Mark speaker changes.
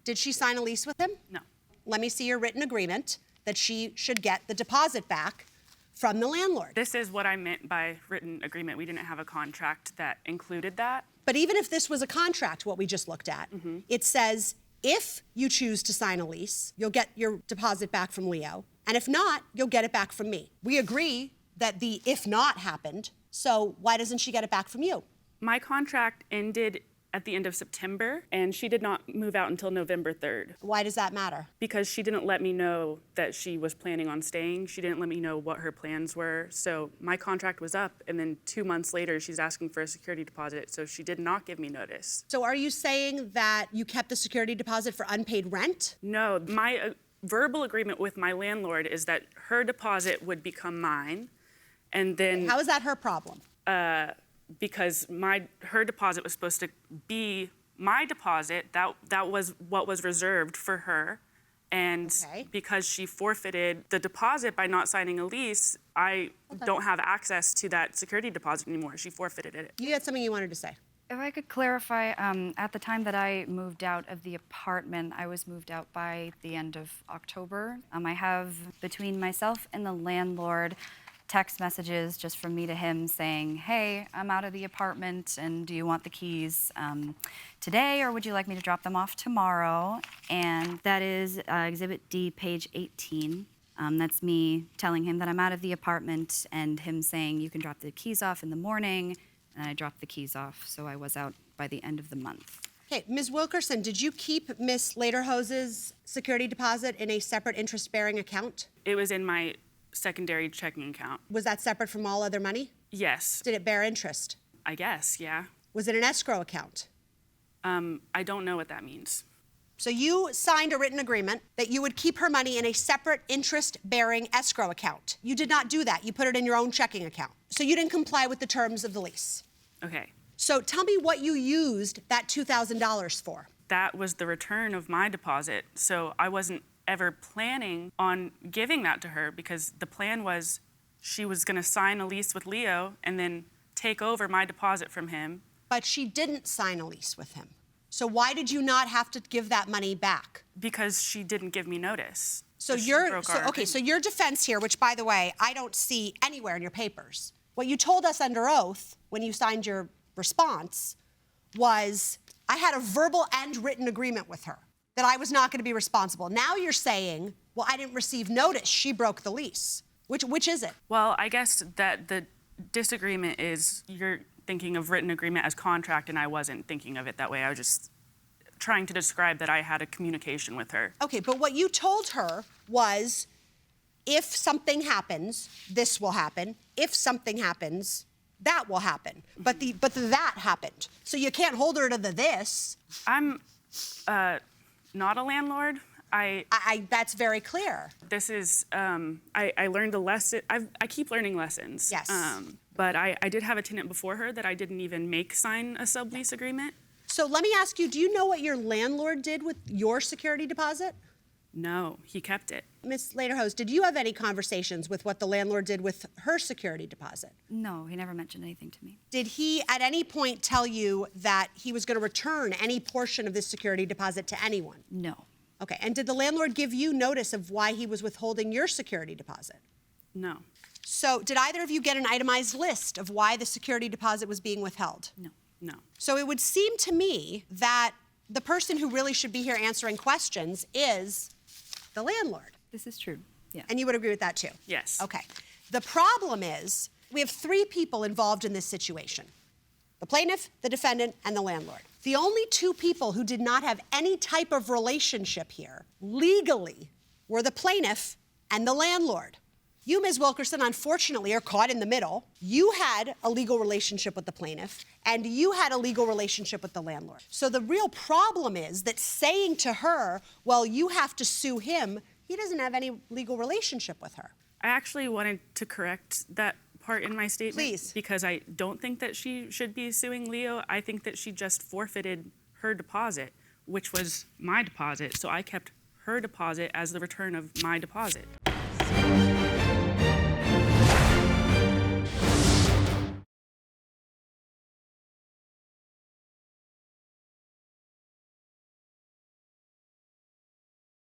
Speaker 1: Did she sign a lease with him?
Speaker 2: No.
Speaker 1: Let me see your written agreement that she should get the deposit back from the landlord.
Speaker 2: This is what I meant by written agreement. We didn't have a contract that included that.
Speaker 1: But even if this was a contract, what we just looked at, it says if you choose to sign a lease, you'll get your deposit back from Leo. And if not, you'll get it back from me. We agree that the if not happened, so why doesn't she get it back from you?
Speaker 2: My contract ended at the end of September, and she did not move out until November 3rd.
Speaker 1: Why does that matter?
Speaker 2: Because she didn't let me know that she was planning on staying. She didn't let me know what her plans were. So my contract was up, and then 2 months later, she's asking for a security deposit, so she did not give me notice.
Speaker 1: So are you saying that you kept the security deposit for unpaid rent?
Speaker 2: No, my verbal agreement with my landlord is that her deposit would become mine, and then...
Speaker 1: How is that her problem?
Speaker 2: Because her deposit was supposed to be my deposit. That was what was reserved for her. And because she forfeited the deposit by not signing a lease, I don't have access to that security deposit anymore. She forfeited it.
Speaker 1: You had something you wanted to say.
Speaker 3: If I could clarify, at the time that I moved out of the apartment, I was moved out by the end of October. I have, between myself and the landlord, text messages just from me to him saying, hey, I'm out of the apartment, and do you want the keys today, or would you like me to drop them off tomorrow? And that is Exhibit D, page 18. That's me telling him that I'm out of the apartment, and him saying, you can drop the keys off in the morning, and I dropped the keys off, so I was out by the end of the month.
Speaker 1: Okay, Ms. Wilkerson, did you keep Ms. Lederhose's security deposit in a separate interest-bearing account?
Speaker 2: It was in my secondary checking account.
Speaker 1: Was that separate from all other money?
Speaker 2: Yes.
Speaker 1: Did it bear interest?
Speaker 2: I guess, yeah.
Speaker 1: Was it an escrow account?
Speaker 2: I don't know what that means.
Speaker 1: So you signed a written agreement that you would keep her money in a separate interest-bearing escrow account. You did not do that. You put it in your own checking account. So you didn't comply with the terms of the lease.
Speaker 2: Okay.
Speaker 1: So tell me what you used that $2,000 for.
Speaker 2: That was the return of my deposit. So I wasn't ever planning on giving that to her, because the plan was she was going to sign a lease with Leo and then take over my deposit from him.
Speaker 1: But she didn't sign a lease with him. So why did you not have to give that money back?
Speaker 2: Because she didn't give me notice.
Speaker 1: So your defense here, which by the way, I don't see anywhere in your papers. What you told us under oath when you signed your response was, I had a verbal and written agreement with her that I was not going to be responsible. Now you're saying, well, I didn't receive notice. She broke the lease. Which is it?
Speaker 2: Well, I guess that the disagreement is you're thinking of written agreement as contract, and I wasn't thinking of it that way. I was just trying to describe that I had a communication with her.
Speaker 1: Okay, but what you told her was, if something happens, this will happen. If something happens, that will happen. But the that happened. So you can't hold her to the this.
Speaker 2: I'm not a landlord.
Speaker 1: That's very clear.
Speaker 2: This is, I learned a lesson. I keep learning lessons.
Speaker 1: Yes.
Speaker 2: But I did have a tenant before her that I didn't even make sign a sublease agreement.
Speaker 1: So let me ask you, do you know what your landlord did with your security deposit?
Speaker 2: No, he kept it.
Speaker 1: Ms. Lederhose, did you have any conversations with what the landlord did with her security deposit?
Speaker 3: No, he never mentioned anything to me.
Speaker 1: Did he at any point tell you that he was going to return any portion of this security deposit to anyone?
Speaker 3: No.
Speaker 1: Okay, and did the landlord give you notice of why he was withholding your security deposit?
Speaker 2: No.
Speaker 1: So did either of you get an itemized list of why the security deposit was being withheld?
Speaker 3: No.
Speaker 2: No.
Speaker 1: So it would seem to me that the person who really should be here answering questions is the landlord.
Speaker 3: This is true, yeah.
Speaker 1: And you would agree with that too?
Speaker 2: Yes.
Speaker 1: Okay. The problem is we have 3 people involved in this situation: the plaintiff, the defendant, and the landlord. The only 2 people who did not have any type of relationship here legally were the plaintiff and the landlord. You, Ms. Wilkerson, unfortunately are caught in the middle. You had a legal relationship with the plaintiff, and you had a legal relationship with the landlord. So the real problem is that saying to her, well, you have to sue him, he doesn't have any legal relationship with her.
Speaker 2: I actually wanted to correct that part in my statement.
Speaker 1: Please.
Speaker 2: Because I don't think that she should be suing Leo. I think that she just forfeited her deposit, which was my deposit. So I kept her deposit as the return of my deposit.